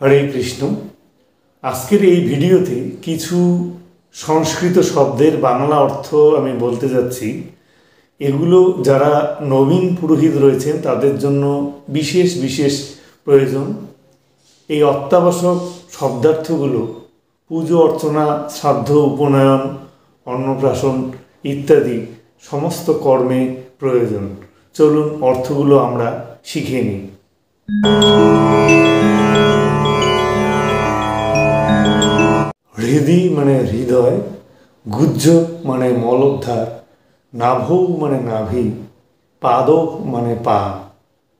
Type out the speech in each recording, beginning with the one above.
হরে কৃষ্ণ। আজকের এই ভিডিওতে কিছু সংস্কৃত শব্দের বাংলা অর্থ আমি বলতে যাচ্ছি। এগুলো যারা নবীন পুরোহিত রয়েছেন তাদের জন্য বিশেষ বিশেষ প্রয়োজন। এই অত্যাবশ্যক শব্দার্থগুলো পুজো অর্চনা, শ্রাদ্ধ, উপনয়ন, অন্নপ্রাশন ইত্যাদি সমস্ত কর্মে প্রয়োজন। চলুন অর্থগুলো আমরা শিখে নিই। হৃদি মানে হৃদয়, গুজ্জ মানে মলদ্বার, নাভৌ মানে নাভি, পাদৌ মানে পা,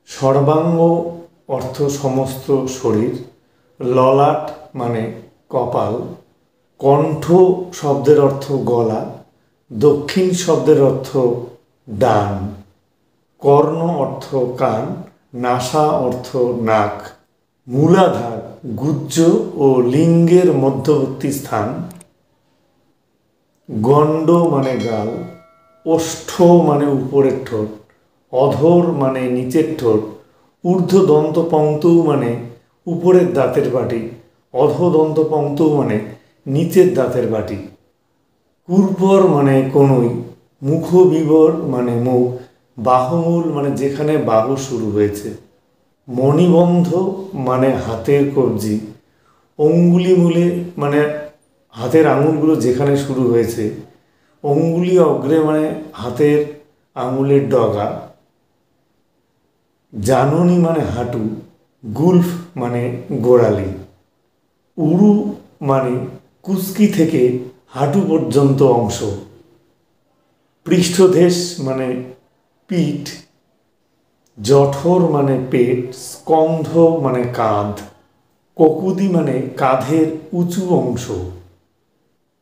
সর্বাঙ্গ অর্থ সমস্ত শরীর, ললাট মানে কপাল, কণ্ঠ শব্দের অর্থ গলা, দক্ষিণ শব্দের অর্থ ডান, কর্ণ অর্থ কান, নাসা অর্থ নাক, মূলাধার গুজ্জ ও লিঙ্গের মধ্যবর্তী স্থান, গণ্ড মানে গাল, ওষ্ঠ মানে উপরের ঠোঁট, অধর মানে নিচের ঠোঁট, ঊর্ধ্বদন্ত পংক্তৌ মানে উপরের দাঁতের বাটি, অধোদন্ত পংক্তৌ মানে নিচের দাঁতের বাটি, কূর্বর মানে কনুই, মুখবিবর মানে মুখ, বাহুমূল মানে যেখানে বাহু শুরু হয়েছে, মণিবন্ধ মানে হাতের কবজি, অঙ্গুলিমূলে মানে হাতের আঙুলগুলো যেখানে শুরু হয়েছে, অঙ্গুলি অগ্রে মানে হাতের আঙুলের ডগা, জানুনি মানে হাঁটু, গুল্ফ মানে গোড়ালি, উরু মানে কুস্কি থেকে হাঁটু পর্যন্ত অংশ, পৃষ্ঠদেশ মানে পিঠ, জঠর মানে পেট, স্কন্ধ মানে কাঁধ, ককুদি মানে কাঁধের উঁচু অংশ,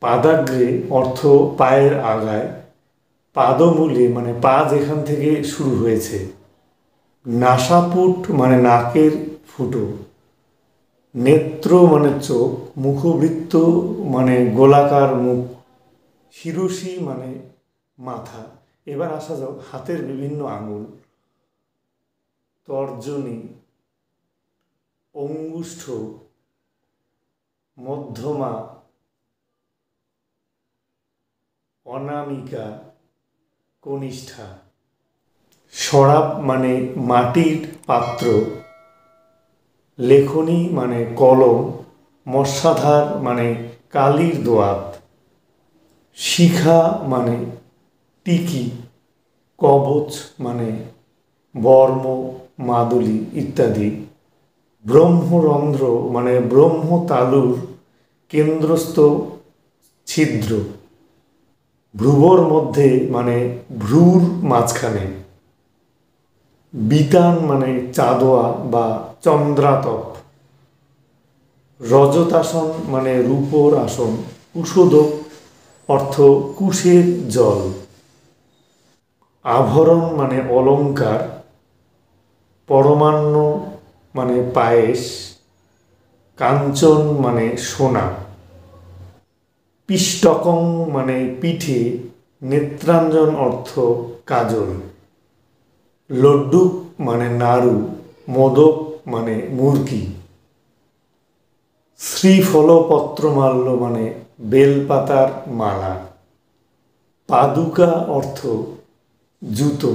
পাদাগ্রে অর্থ পায়ের আগায়, পাদমূলে মানে পা যেখান থেকে শুরু হয়েছে, নাসাপুট মানে নাকের ফুটো, নেত্র মানে চোখ, মুখবৃত্ত মানে গোলাকার মুখ, শিরসী মানে মাথা। এবার আসা যাক হাতের বিভিন্ন আঙুল, তর্জনী, অঙ্গুষ্ঠ, মধ্যমা, অনামিকা, কনিষ্ঠা। সরাপ মানে মাটির পাত্র, লেখনী মানে কলম, মৎস্যাধার মানে কালির দোয়াত, শিখা মানে টিকি, কবচ মানে বর্ম, মাদুলি ইত্যাদি, ব্রহ্মরন্ধ্র মানে ব্রহ্মতালুর কেন্দ্রস্থ ছিদ্র, ভ্রুবর মধ্যে মানে ভ্রুর মাঝখানে, বিতান মানে চাঁদোয়া বা চন্দ্রাতপ, রজতাসন মানে রূপোর আসন, কুশোদক অর্থ কুশের জল, আভরণ মানে অলঙ্কার, পরমান্ন মানে পায়েস, কাঞ্চন মানে সোনা, পিষ্টকং মানে পিঠে, নেত্রাঞ্জন অর্থ কাজল, লড্ডুক মানে নাড়ু, মোদক মানে মুরকি, শ্রীফলপত্রমাল্য মানে বেলপাতার মালা, পাদুকা অর্থ জুতো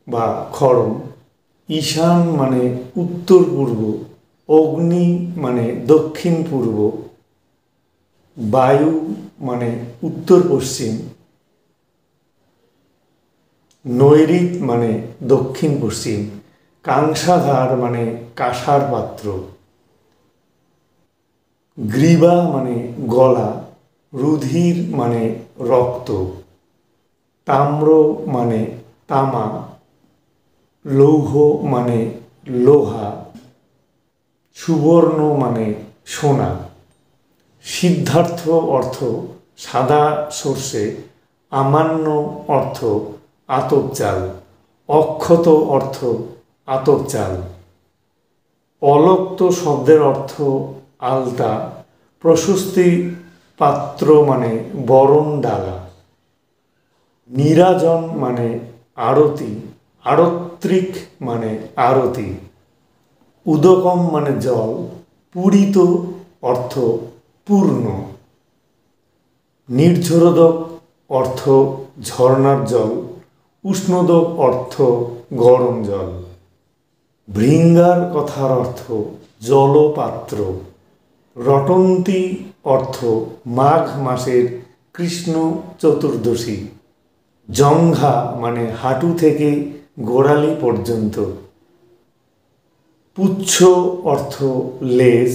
বা খড়ম, ঈশান মানে উত্তর পূর্ব, অগ্নি মানে দক্ষিণ পূর্ব, বায়ু মানে উত্তর পশ্চিম, নৈঋত মানে দক্ষিণ পশ্চিম, কাংসাধার মানে কাঁসার পাত্র, গ্রীবা মানে গলা, রুধির মানে রক্ত, তাম্র মানে তামা, লৌহ মানে লোহা, সুবর্ণ মানে সোনা, সিদ্ধার্থ অর্থ সাদা সর্ষে, আমান্য অর্থ আতপ চাল, অক্ষত অর্থ আতপ চাল, অলক্ত শব্দের অর্থ আলতা, প্রশস্তি পাত্র মানে বরণ ডালা, নীরাজন মানে আরতি, আরত্রিক মানে আরতি, উদকম মানে জল, পূরিত অর্থ পূর্ণ। নির্ঝরোদক অর্থ ঝর্ণার জল, উষ্ণোদক অর্থ গরম জল। ভৃঙ্গার কথার অর্থ জলপাত্র। রটন্তী অর্থ মাঘ মাসের কৃষ্ণ চতুর্দশী। জঙ্ঘা মানে হাঁটু থেকে গোড়ালি পর্যন্ত। পুচ্ছ অর্থ লেজ,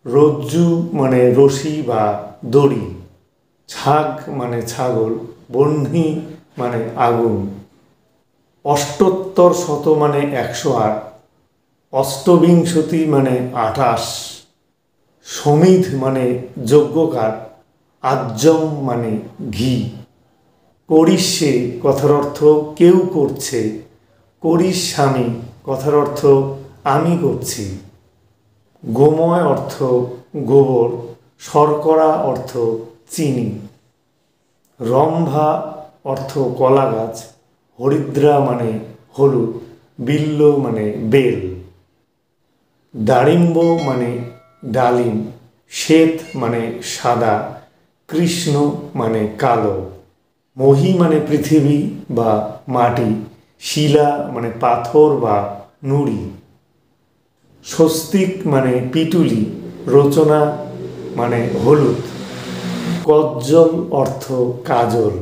রজ্জু মানে রশি বা দড়ি। ছাগ মানে ছাগল, বহ্নি মানে আগুন। অষ্টোত্তর শত মানে 108, অষ্টবিংশতি মানে 28। সমিধ মানে যজ্ঞকাঠ, আজ্যম মানে ঘি। করিষ্যে কথার অর্থ কেউ করছে, করিষ্যামি কথার অর্থ আমি করছি। গোময় অর্থ গোবর, শর্করা অর্থ চিনি। রম্ভা অর্থ কলা গাছ, হরিদ্রা মানে হলুদ, বিল্ল মানে বেল। দারিম্ব মানে ডালিম, শ্বেত মানে সাদা, কৃষ্ণ মানে কালো। মহি মানে পৃথিবী বা মাটি, শিলা মানে পাথর বা নুড়ি। স্বস্তিক মানে পিটুলি, রচনা মানে হলুদ। কজ্জল অর্থ কাজল।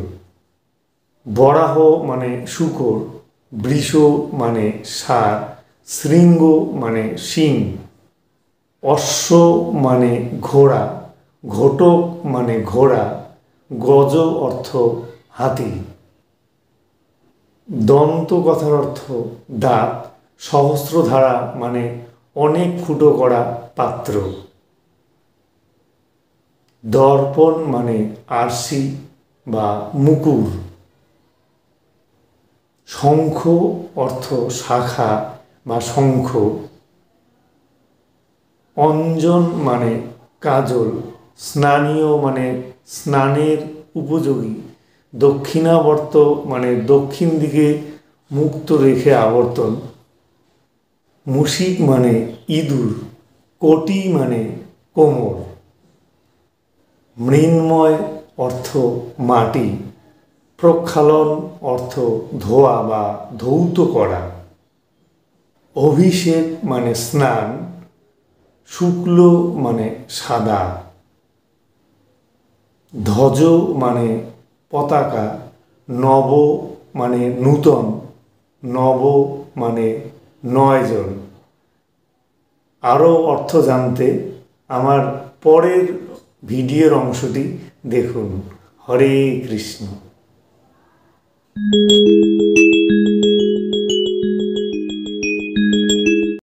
বরাহ মানে শূকর, বৃষ মানে ষাঁড়, শৃঙ্গ মানে শিং। অশ্ব মানে ঘোড়া, ঘটক মানে ঘোড়া, গজ অর্থ হাতি। দন্ত কথার অর্থ দাঁত, সহস্রধারা মানে অনেক ফুটো করা পাত্র। দর্পণ মানে আরশি বা মুকুর। শঙ্খ অর্থ শাখা বা শঙ্খ। অঞ্জন মানে কাজল, স্নানীয় মানে স্নানের উপযোগী। দক্ষিণাবর্ত মানে দক্ষিণ দিকে মুক্ত রেখে আবর্তন। মুশিক মানে ইঁদুর, কোটি মানে কোমর। মৃন্ময় অর্থ মাটি, প্রক্ষালন অর্থ ধোয়া বা ধৌত করা। অভিষেক মানে স্নান, শুক্ল মানে সাদা। ধ্বজ মানে পতাকা, নব মানে নূতন, নব মানে 9 জন। আরও অর্থ জানতে আমার পরের ভিডিওর অংশটি দেখুন। হরে কৃষ্ণ।